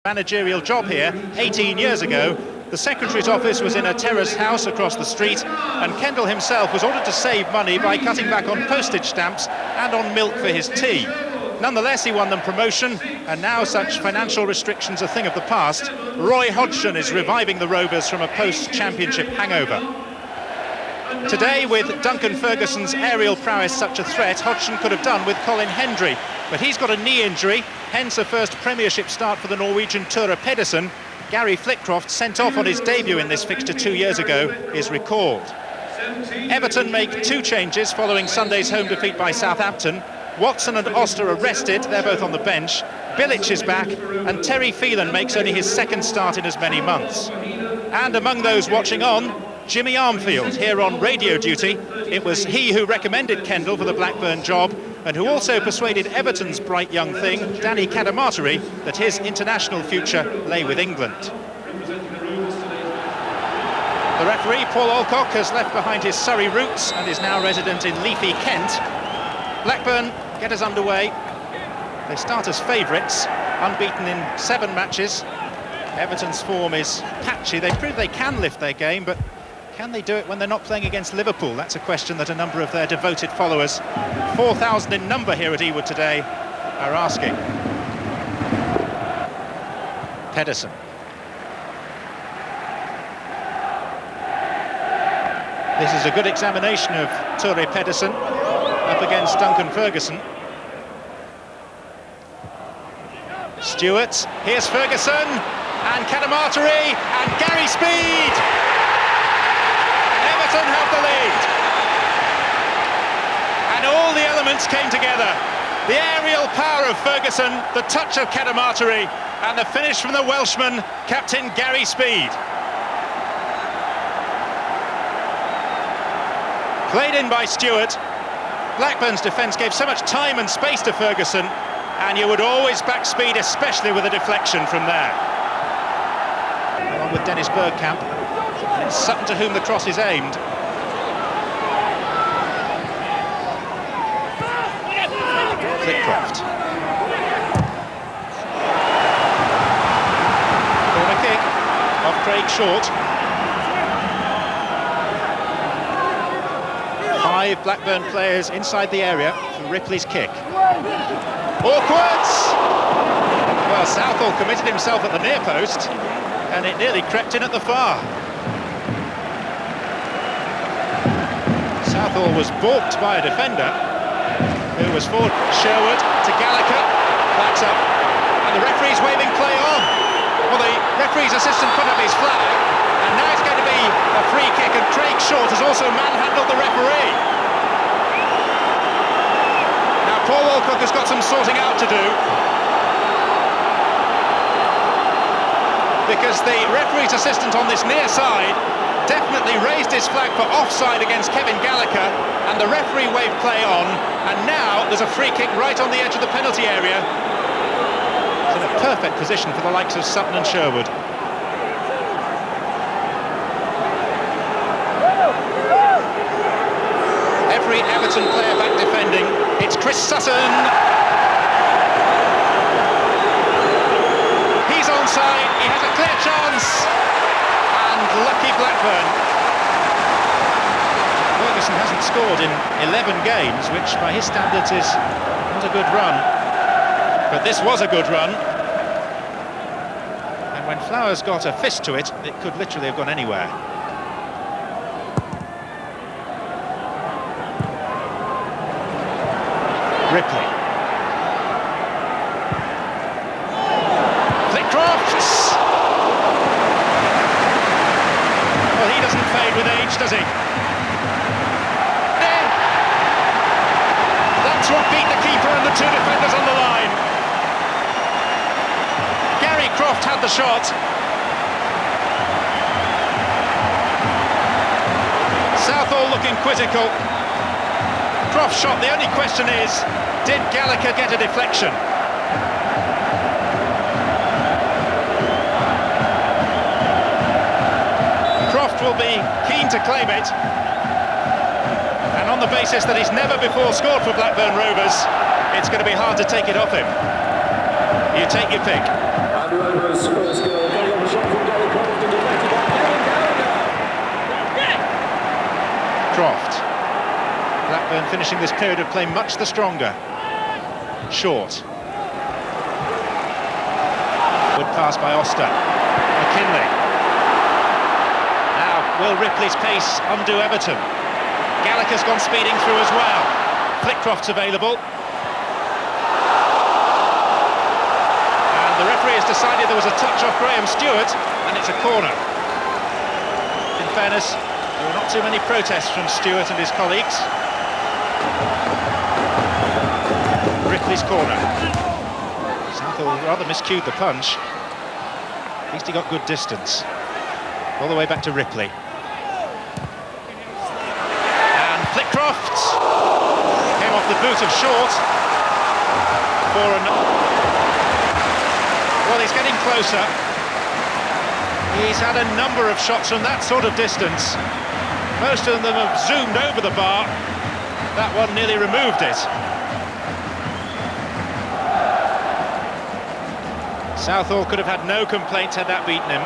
Managerial job here 18 years ago. The secretary's office was in a terrace house across the street, and Kendall himself was ordered to save money by cutting back on postage stamps and on milk for his tea. Nonetheless, he won them promotion, and now such financial restrictions are a thing of the past. Roy Hodgson is reviving the Rovers from a post-championship hangover. Today, with Duncan Ferguson's aerial prowess such a threat, Hodgson could have done with Colin Hendry, but he's got a knee injury, hence a first Premiership start for the Norwegian Tore Pedersen. Gary Flitcroft, sent off on his debut in this fixture 2 years ago, is recalled. Everton make two changes following Sunday's home defeat by Southampton. Watson and Oster are rested, they're both on the bench. Bilic is back, and Terry Phelan makes only his second start in as many months. And among those watching on, Jimmy Armfield, here on radio duty. It was he who recommended Kendall for the Blackburn job, and who also persuaded Everton's bright young thing, Danny Cadamarteri, that his international future lay with England. The referee, Paul Alcock, has left behind his Surrey roots and is now resident in leafy Kent. Blackburn get us underway. They start as favourites, unbeaten in 7 matches. Everton's form is patchy. They prove they can lift their game, but can they do it when they're not playing against Liverpool? That's a question that a number of their devoted followers, 4,000 in number here at Ewood today, are asking. Pedersen. This is a good examination of Tore Pedersen up against Duncan Ferguson. Stewart, here's Ferguson, and Cadamarteri, and Gary Speed! Everton have the lead. And all the elements came together. The aerial power of Ferguson, the touch of Cadamarteri, and the finish from the Welshman, captain Gary Speed. Played in by Stewart. Blackburn's defence gave so much time and space to Ferguson, and you would always back Speed, especially with a deflection from there. Along with Dennis Bergkamp. And it's Sutton to whom the cross is aimed. Flitcroft. Corner kick off Craig Short. 5 Blackburn players inside the area for Ripley's kick. Awkward! Well, Southall committed himself at the near post, and it nearly crept in at the far. Southall was balked by a defender who was forward. Sherwood to Gallagher, backs up, and the referee's waving play on. Well, the referee's assistant put up his flag, and now it's going to be a free kick, and Craig Short has also manhandled the referee. Now Paul Alcock has got some sorting out to do, because the referee's assistant on this near side definitely raised his flag for offside against Kevin Gallagher, and the referee waved play on, and now there's a free kick right on the edge of the penalty area. It's in a perfect position for the likes of Sutton and Sherwood. Every Everton player back defending. It's Chris Sutton. He's onside, he has a clear chance. Lucky Blackburn. Ferguson hasn't scored in 11 games, which by his standards is not a good run. But this was a good run. And when Flowers got a fist to it, it could literally have gone anywhere. Ripley. Flitcroft! He doesn't fade with age, does he? That's what beat the keeper and the 2 defenders on the line. Gary Croft had the shot. Southall looking quizzical. Croft's shot, the only question is, did Gallagher get a deflection? Will be keen to claim it, and on the basis that he's never before scored for Blackburn Rovers, it's going to be hard to take it off him. You take your pick. finishing this period of play much the stronger. Short. Good pass by Oster. McKinley. Now, will Ripley's pace undo Everton? Gallagher's gone speeding through as well. Flitcroft's available. And the referee has decided there was a touch off Graham Stewart, and it's a corner. In fairness, there were not too many protests from Stewart and his colleagues. Ripley's corner. Southall rather miscued the punch. At least he got good distance. All the way back to Ripley. And Flitcroft came off the boot of Short. Well, he's getting closer. He's had a number of shots from that sort of distance. Most of them have zoomed over the bar. That one nearly removed it. Southall could have had no complaints had that beaten him.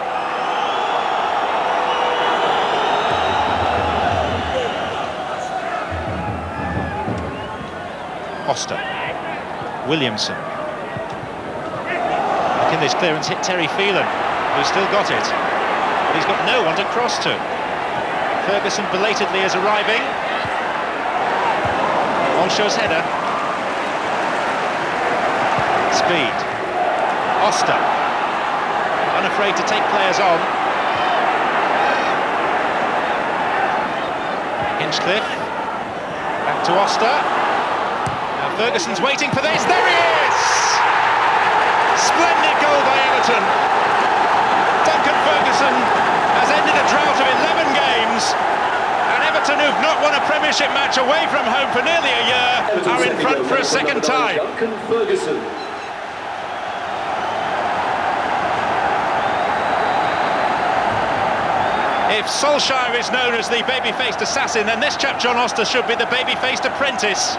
Oster. Williamson. McKinley's clearance hit Terry Phelan, who's still got it. But he's got no one to cross to. Ferguson belatedly is arriving. Walshaw's header. Speed. Oster. Unafraid to take players on. Hinchcliffe. Back to Oster. Now Ferguson's waiting for this. There he is! Splendid goal by Everton. Duncan Ferguson has ended a drought of 11 games. And Everton, who've not won a Premiership match away from home for nearly a year, are in front for a second time. Duncan Ferguson. If Solskjaer is known as the baby-faced assassin, then this chap John Oster should be the baby-faced apprentice.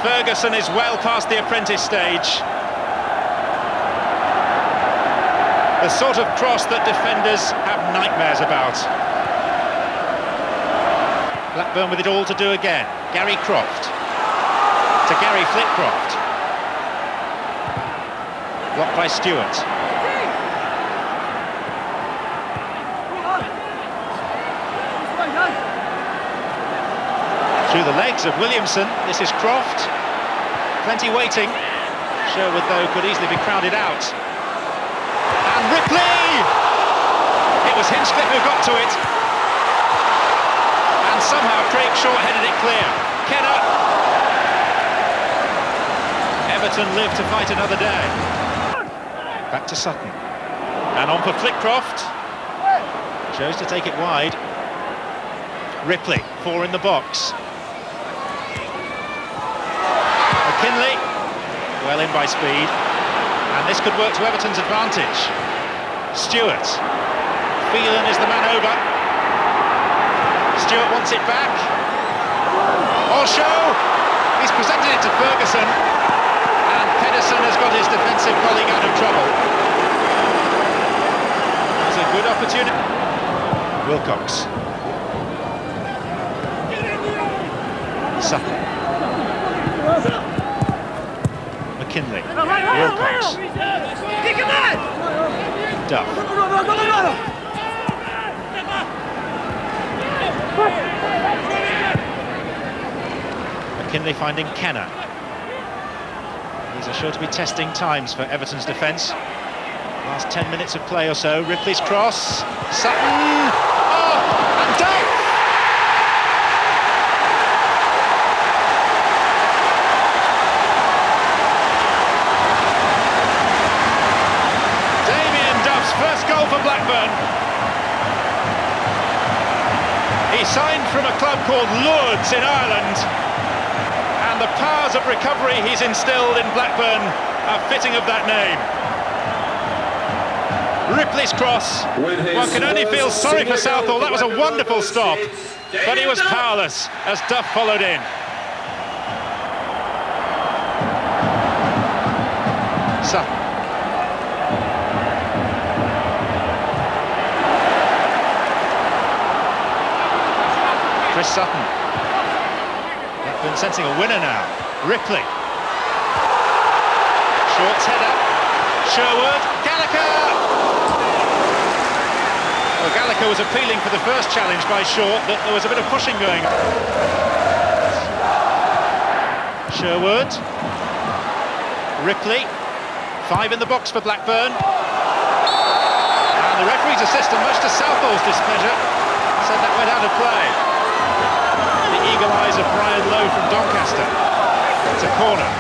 Ferguson is well past the apprentice stage. The sort of cross that defenders have nightmares about. Blackburn with it all to do again. Gary Croft to Gary Flitcroft. Blocked by Stewart. Through the legs of Williamson. This is Croft. Plenty waiting. Sherwood, though, could easily be crowded out. And Ripley! It was Hinchcliffe who got to it. And somehow Craig Shaw headed it clear. Kenner. Everton live to fight another day. Back to Sutton. And on for Flitcroft. Chose to take it wide. Ripley, 4 in the box. McKinley, well in by speed. And this could work to Everton's advantage. Stewart. Phelan is the man over. Stewart wants it back. Walshaw. He's presented it to Ferguson. And Pedersen has got his defensive colleague out of trouble. It's a good opportunity. Wilcox. Sutton. McKinley. Wilcox. Duff. McKinley finding Kenner. These are sure to be testing times for Everton's defence. Last 10 minutes of play or so. Ripley's cross. Sutton. Oh, and Duff. First goal for Blackburn. He signed from a club called Lourdes in Ireland, and the powers of recovery he's instilled in Blackburn are fitting of that name. Ripley's cross. One can only feel sorry for Southall. That was a wonderful stop, but he was powerless as Duff followed in. Sutton. Chris Sutton. That Blackburn sensing a winner now. Ripley. Short's header. Sherwood. Gallagher! Well, Gallagher was appealing for the first challenge by Short, but there was a bit of pushing going on. Sherwood. Ripley. 5 in the box for Blackburn. And the referee's assistant, much to Southall's displeasure, said that went out of play. The eagle eyes of Brian Lowe from Doncaster. It's a corner,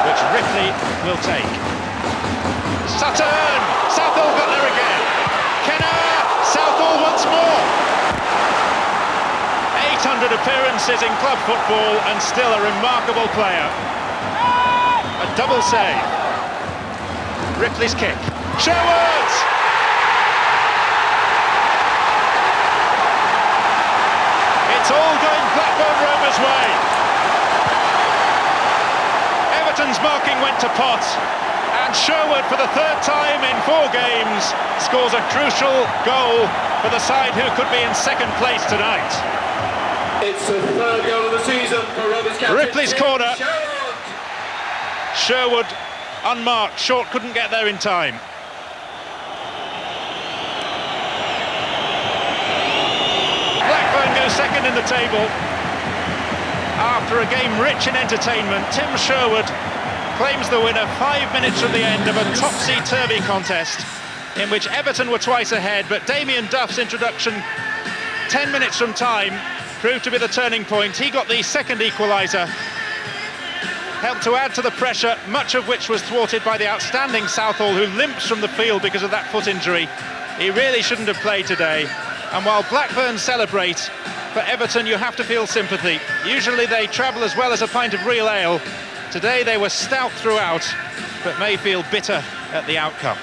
which Ripley will take. Sutton! Southall got there again. Kenner! Southall once more. 800 appearances in club football and still a remarkable player. A double save. Ripley's kick. Sherwood! It's all going Blackburn Rovers' way. Everton's marking went to pot, and Sherwood, for the third time in 4 games, scores a crucial goal for the side who could be in second place tonight. It's the 3rd goal of the season for Rovers captain. Ripley's corner. Sherwood unmarked. Short couldn't get there in time. Blackburn go second in the table. After a game rich in entertainment, Tim Sherwood claims the winner 5 minutes from the end of a topsy-turvy contest in which Everton were twice ahead, but Damien Duff's introduction 10 minutes from time proved to be the turning point. He got the second equaliser, helped to add to the pressure, much of which was thwarted by the outstanding Southall, who limps from the field because of that foot injury. He really shouldn't have played today. And while Blackburn celebrate, for Everton you have to feel sympathy. Usually they travel as well as a pint of real ale. Today they were stout throughout, but may feel bitter at the outcome.